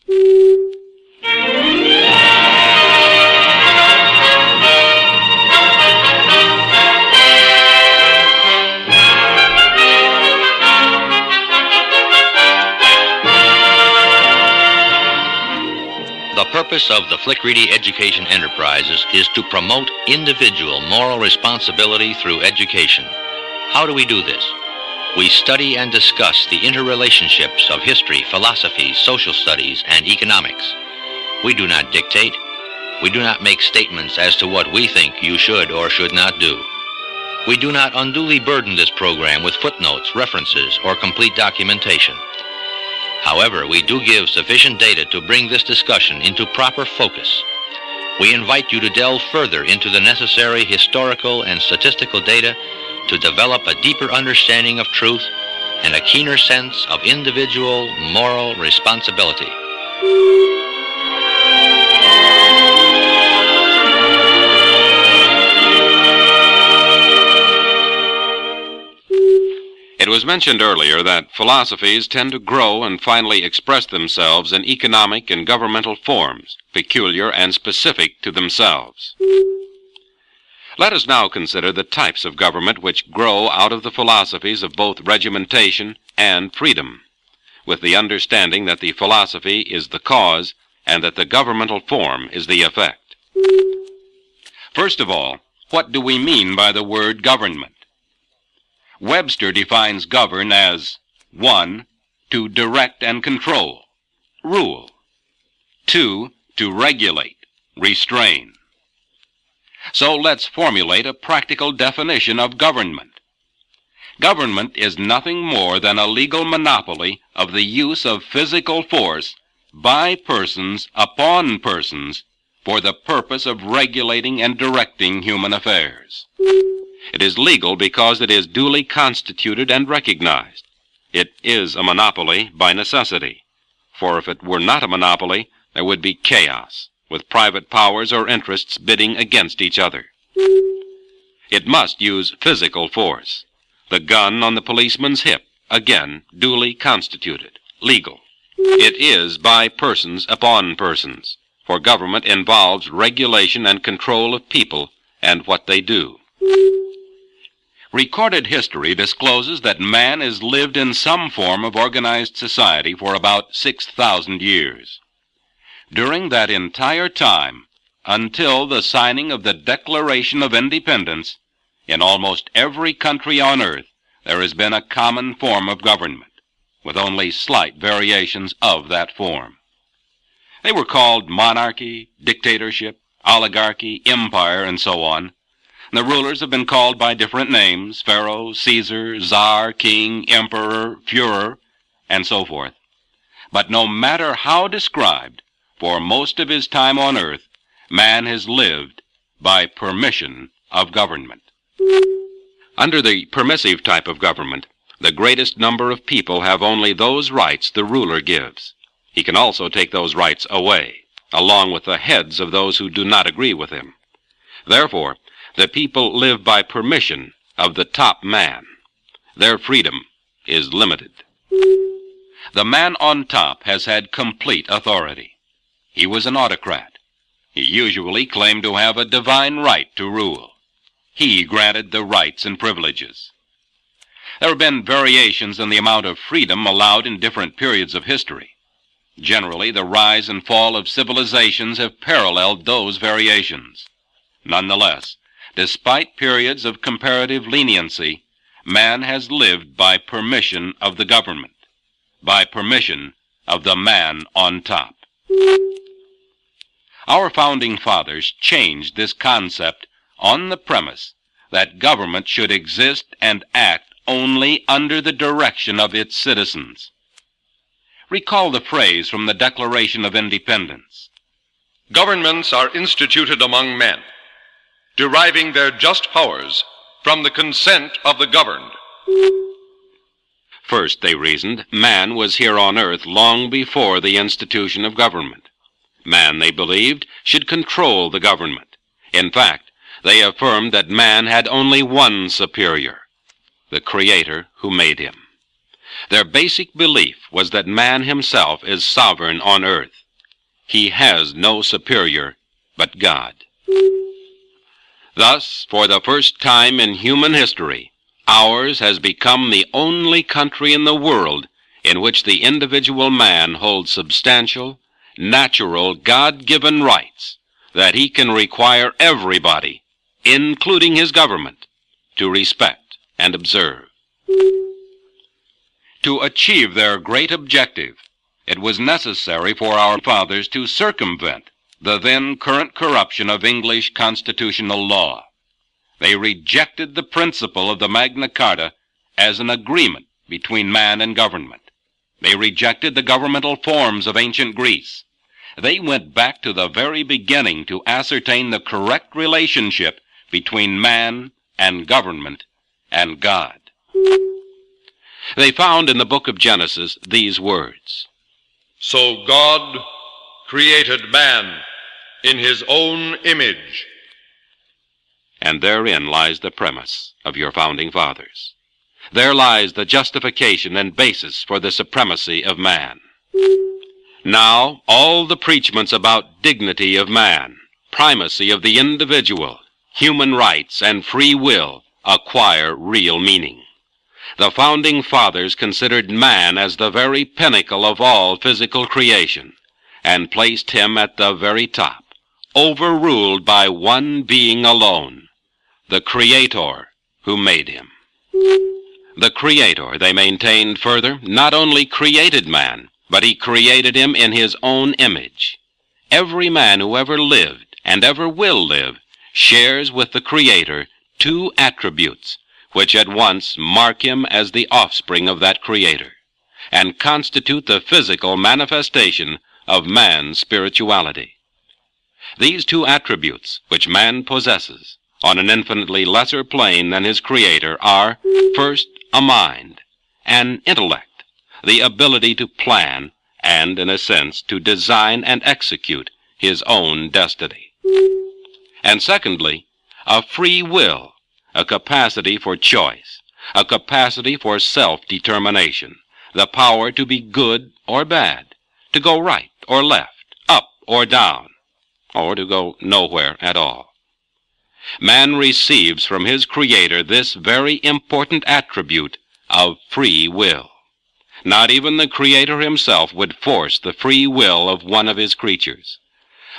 The purpose of the Flick Reedy Education Enterprises is to promote individual moral responsibility through education. How do we do this? We study and discuss the interrelationships of history, philosophy, social studies, and economics. We do not dictate. We do not make statements as to what we think you should or should not do. We do not unduly burden this program with footnotes, references, or complete documentation. However, we do give sufficient data to bring this discussion into proper focus. We invite you to delve further into the necessary historical and statistical data to develop a deeper understanding of truth and a keener sense of individual moral responsibility. It was mentioned earlier that philosophies tend to grow and finally express themselves in economic and governmental forms, peculiar and specific to themselves. Let us now consider the types of government which grow out of the philosophies of both regimentation and freedom, with the understanding that the philosophy is the cause and that the governmental form is the effect. First of all, what do we mean by the word government? Webster defines govern as 1. To direct and control, rule. 2. To regulate, restrain. So let's formulate a practical definition of government. Government is nothing more than a legal monopoly of the use of physical force by persons upon persons for the purpose of regulating and directing human affairs. It is legal because it is duly constituted and recognized. It is a monopoly by necessity, for if it were not a monopoly, there would be chaos, with private powers or interests bidding against each other. It must use physical force. The gun on the policeman's hip, again, duly constituted, legal. It is by persons upon persons, for government involves regulation and control of people and what they do. Recorded history discloses that man has lived in some form of organized society for about 6,000 years. During that entire time, until the signing of the Declaration of Independence, in almost every country on earth, there has been a common form of government, with only slight variations of that form. They were called monarchy, dictatorship, oligarchy, empire, and so on. The rulers have been called by different names: Pharaoh, Caesar, Czar, King, Emperor, Führer, and so forth. But no matter how described, for most of his time on earth, man has lived by permission of government. Under the permissive type of government, the greatest number of people have only those rights the ruler gives. He can also take those rights away, along with the heads of those who do not agree with him. Therefore, the people live by permission of the top man. Their freedom is limited. The man on top has had complete authority. He was an autocrat. He usually claimed to have a divine right to rule. He granted the rights and privileges. There have been variations in the amount of freedom allowed in different periods of history. Generally, the rise and fall of civilizations have paralleled those variations. Nonetheless, despite periods of comparative leniency, man has lived by permission of the government, by permission of the man on top. Our founding fathers changed this concept on the premise that government should exist and act only under the direction of its citizens. Recall the phrase from the Declaration of Independence. Governments are instituted among men, deriving their just powers from the consent of the governed. First, they reasoned, man was here on earth long before the institution of government. Man, they believed, should control the government. In fact, they affirmed that man had only one superior, the Creator who made him. Their basic belief was that man himself is sovereign on earth. He has no superior but God. Thus, for the first time in human history, ours has become the only country in the world in which the individual man holds substantial, natural, God-given rights that he can require everybody, including his government, to respect and observe. To achieve their great objective, it was necessary for our fathers to circumvent the then current corruption of English constitutional law. They rejected the principle of the Magna Carta as an agreement between man and government. They rejected the governmental forms of ancient Greece. They went back to the very beginning to ascertain the correct relationship between man and government and God. They found in the book of Genesis these words, "So God created man in his own image." And therein lies the premise of your founding fathers. There lies the justification and basis for the supremacy of man. Now, all the preachments about dignity of man, primacy of the individual, human rights, and free will acquire real meaning. The founding fathers considered man as the very pinnacle of all physical creation, and placed him at the very top, overruled by one being alone, the Creator who made him. The Creator, they maintained further, not only created man, but he created him in his own image. Every man who ever lived and ever will live shares with the Creator two attributes which at once mark him as the offspring of that Creator, and constitute the physical manifestation of man's spirituality. These two attributes which man possesses on an infinitely lesser plane than his Creator are, first, a mind, an intellect, the ability to plan and, in a sense, to design and execute his own destiny. And secondly, a free will, a capacity for choice, a capacity for self-determination, the power to be good or bad, to go right or left, up or down, or to go nowhere at all. Man receives from his Creator this very important attribute of free will. Not even the Creator himself would force the free will of one of his creatures.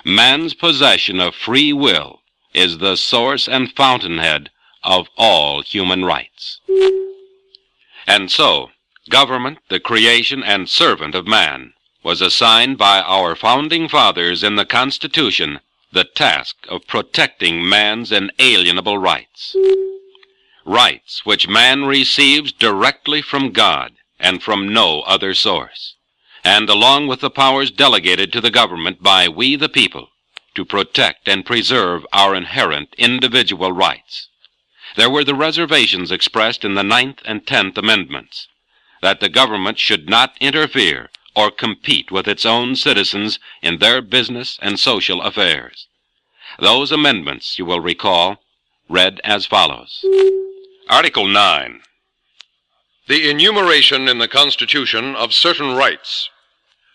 Man's possession of free will is the source and fountainhead of all human rights. And so, government, the creation and servant of man, was assigned by our founding fathers in the Constitution the task of protecting man's inalienable rights. Rights which man receives directly from God and from no other source, and along with the powers delegated to the government by we the people to protect and preserve our inherent individual rights. There were the reservations expressed in the 9th and 10th Amendments, that the government should not interfere or compete with its own citizens in their business and social affairs. Those amendments, you will recall, read as follows. Article 9. The enumeration in the Constitution of certain rights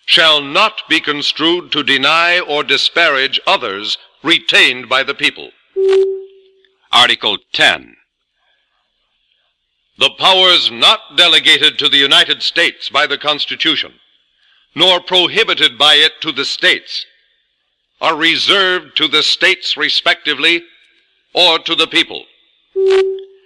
shall not be construed to deny or disparage others retained by the people. Article 10. The powers not delegated to the United States by the Constitution, nor prohibited by it to the states, are reserved to the states respectively, or to the people.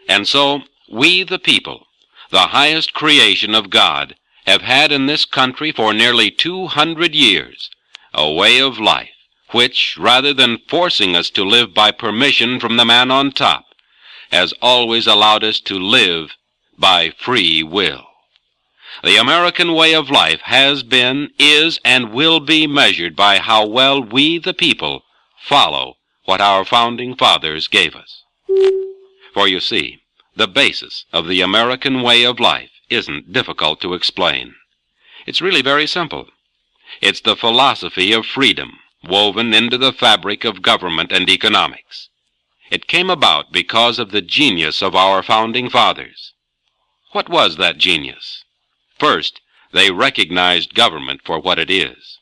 And so, we the people, the highest creation of God, have had in this country for nearly 200 years a way of life which, rather than forcing us to live by permission from the man on top, has always allowed us to live by free will. The American way of life has been, is, and will be measured by how well we, the people, follow what our founding fathers gave us. For you see, the basis of the American way of life isn't difficult to explain. It's really very simple. It's the philosophy of freedom woven into the fabric of government and economics. It came about because of the genius of our founding fathers. What was that genius? First, they recognized government for what it is.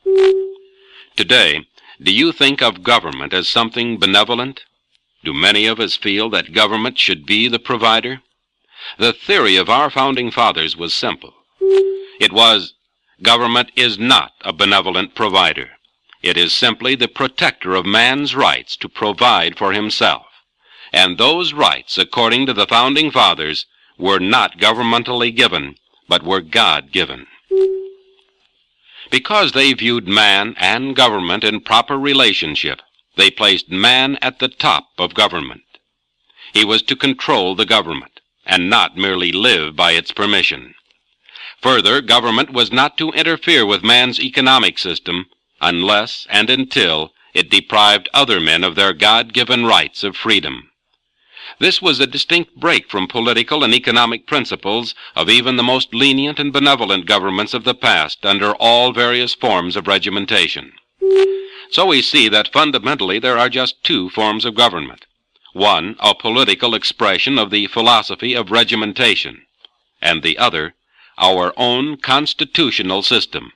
Today, do you think of government as something benevolent? Do many of us feel that government should be the provider? The theory of our founding fathers was simple. It was, government is not a benevolent provider. It is simply the protector of man's rights to provide for himself. And those rights, according to the founding fathers, were not governmentally given, but were God-given. Because they viewed man and government in proper relationship, they placed man at the top of government. He was to control the government, and not merely live by its permission. Further, government was not to interfere with man's economic system unless and until it deprived other men of their God-given rights of freedom. This was a distinct break from political and economic principles of even the most lenient and benevolent governments of the past under all various forms of regimentation. So we see that fundamentally there are just two forms of government. One, a political expression of the philosophy of regimentation, and the other, our own constitutional system,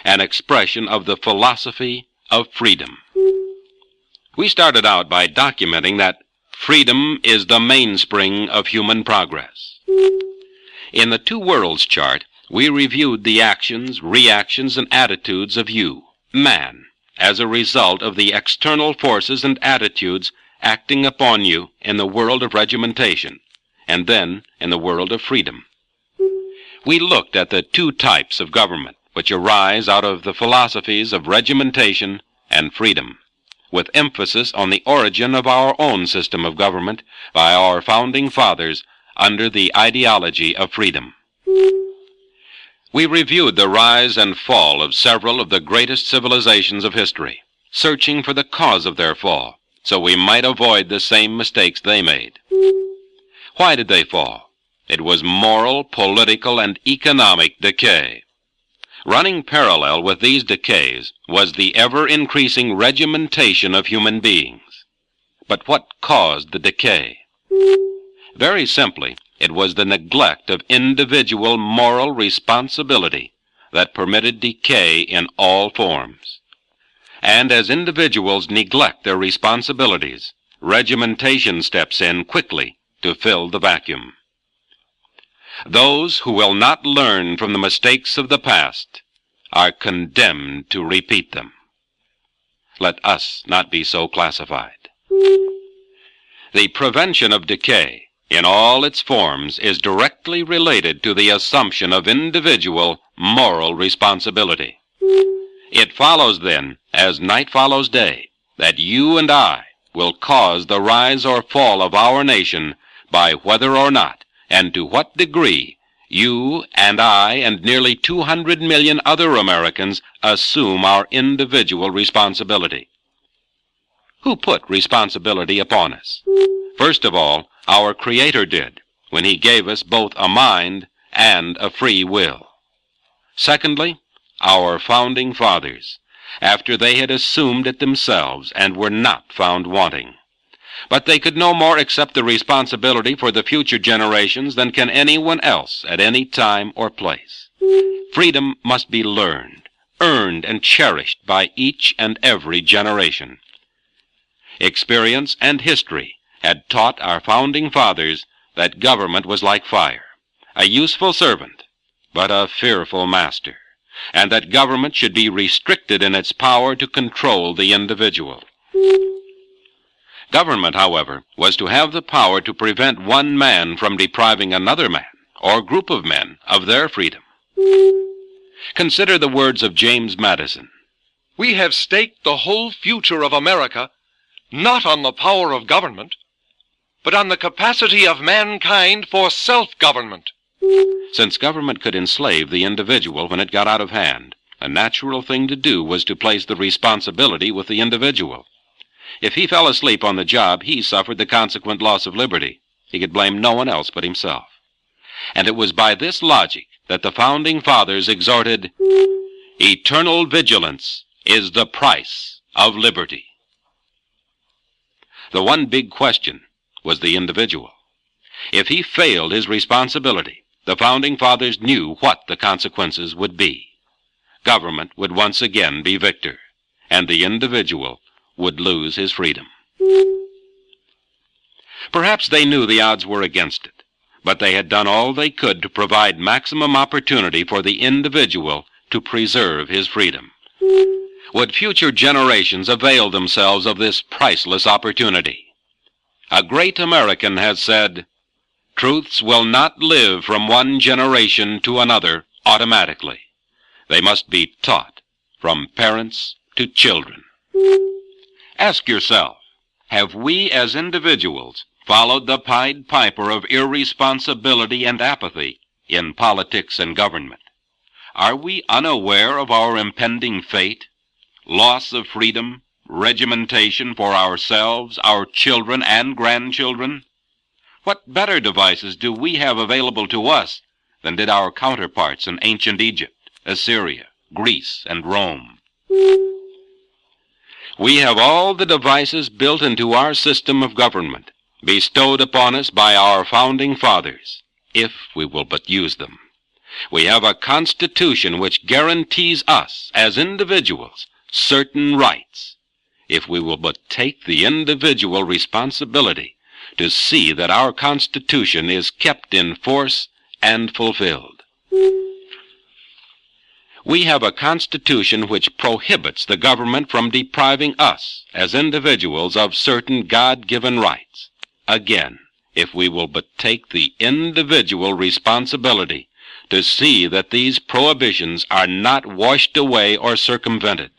an expression of the philosophy of freedom. We started out by documenting that freedom is the mainspring of human progress. In the Two Worlds chart, we reviewed the actions, reactions, and attitudes of you, man, as a result of the external forces and attitudes acting upon you in the world of regimentation, and then in the world of freedom. We looked at the two types of government which arise out of the philosophies of regimentation and freedom, with emphasis on the origin of our own system of government by our founding fathers under the ideology of freedom. We reviewed the rise and fall of several of the greatest civilizations of history, searching for the cause of their fall, so we might avoid the same mistakes they made. Why did they fall? It was moral, political, and economic decay. Running parallel with these decays was the ever-increasing regimentation of human beings. But what caused the decay? Very simply, it was the neglect of individual moral responsibility that permitted decay in all forms. And as individuals neglect their responsibilities, regimentation steps in quickly to fill the vacuum. Those who will not learn from the mistakes of the past are condemned to repeat them. Let us not be so classified. The prevention of decay in all its forms is directly related to the assumption of individual moral responsibility. It follows then, as night follows day, that you and I will cause the rise or fall of our nation by whether or not, and to what degree, you and I and nearly 200 million other Americans assume our individual responsibility. Who put responsibility upon us? First of all, our Creator did, when He gave us both a mind and a free will. Secondly, our founding fathers, after they had assumed it themselves and were not found wanting. But they could no more accept the responsibility for the future generations than can anyone else at any time or place. Freedom must be learned, earned, and cherished by each and every generation. Experience and history had taught our founding fathers that government was like fire, a useful servant, but a fearful master, and that government should be restricted in its power to control the individual. Government, however, was to have the power to prevent one man from depriving another man, or group of men, of their freedom. Consider the words of James Madison. We have staked the whole future of America not on the power of government, but on the capacity of mankind for self-government. Since government could enslave the individual when it got out of hand, a natural thing to do was to place the responsibility with the individual. If he fell asleep on the job, he suffered the consequent loss of liberty. He could blame no one else but himself. And it was by this logic that the founding fathers exhorted, "Eternal vigilance is the price of liberty." The one big question was the individual. If he failed his responsibility, The Founding Fathers knew what the consequences would be. Government would once again be victor, and the individual would lose his freedom. Perhaps they knew the odds were against it, but they had done all they could to provide maximum opportunity for the individual to preserve his freedom. Would future generations avail themselves of this priceless opportunity? A great American has said, "Truths will not live from one generation to another automatically. They must be taught from parents to children." Ask yourself, have we as individuals followed the Pied Piper of irresponsibility and apathy in politics and government? Are we unaware of our impending fate, loss of freedom, regimentation for ourselves, our children, and grandchildren? What better devices do we have available to us than did our counterparts in ancient Egypt, Assyria, Greece, and Rome? We have all the devices built into our system of government, bestowed upon us by our Founding Fathers, if we will but use them. We have a Constitution which guarantees us, as individuals, certain rights, if we will but take the individual responsibility to see that our Constitution is kept in force and fulfilled. We have a Constitution which prohibits the government from depriving us, as individuals, of certain God-given rights. Again, if we will but take the individual responsibility to see that these prohibitions are not washed away or circumvented.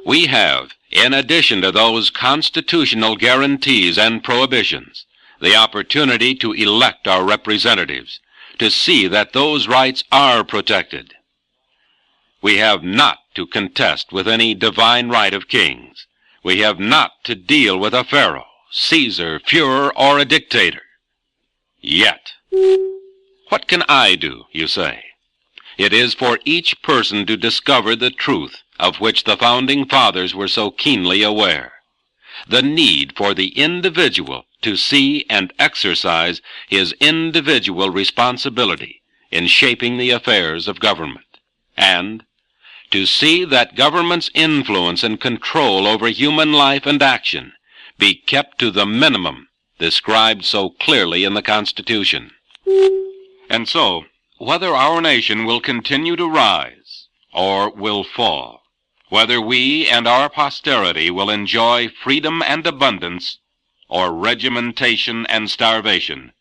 We have, in addition to those constitutional guarantees and prohibitions, the opportunity to elect our representatives, to see that those rights are protected. We have not to contest with any divine right of kings. We have not to deal with a Pharaoh, Caesar, Führer, or a dictator. Yet. What can I do, you say? It is for each person to discover the truth of which the Founding Fathers were so keenly aware. The need for the individual to see and exercise his individual responsibility in shaping the affairs of government, and to see that government's influence and control over human life and action be kept to the minimum described so clearly in the Constitution. And so, whether our nation will continue to rise or will fall, whether we and our posterity will enjoy freedom and abundance or regimentation and starvation,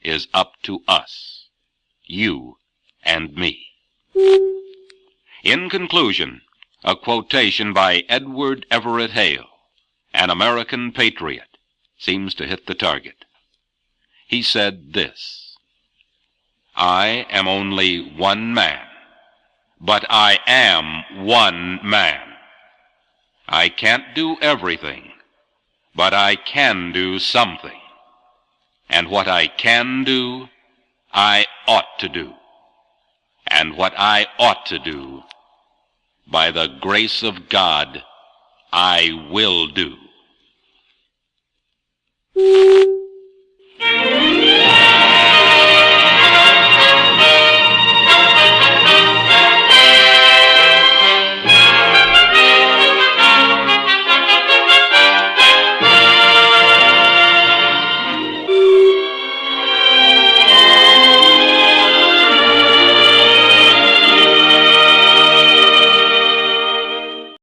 is up to us, you and me. In conclusion, a quotation by Edward Everett Hale, an American patriot, seems to hit the target. He said this: "I am only one man, but I am one man. I can't do everything, but I can do something. And what I can do, I ought to do. And what I ought to do, by the grace of God, I will do."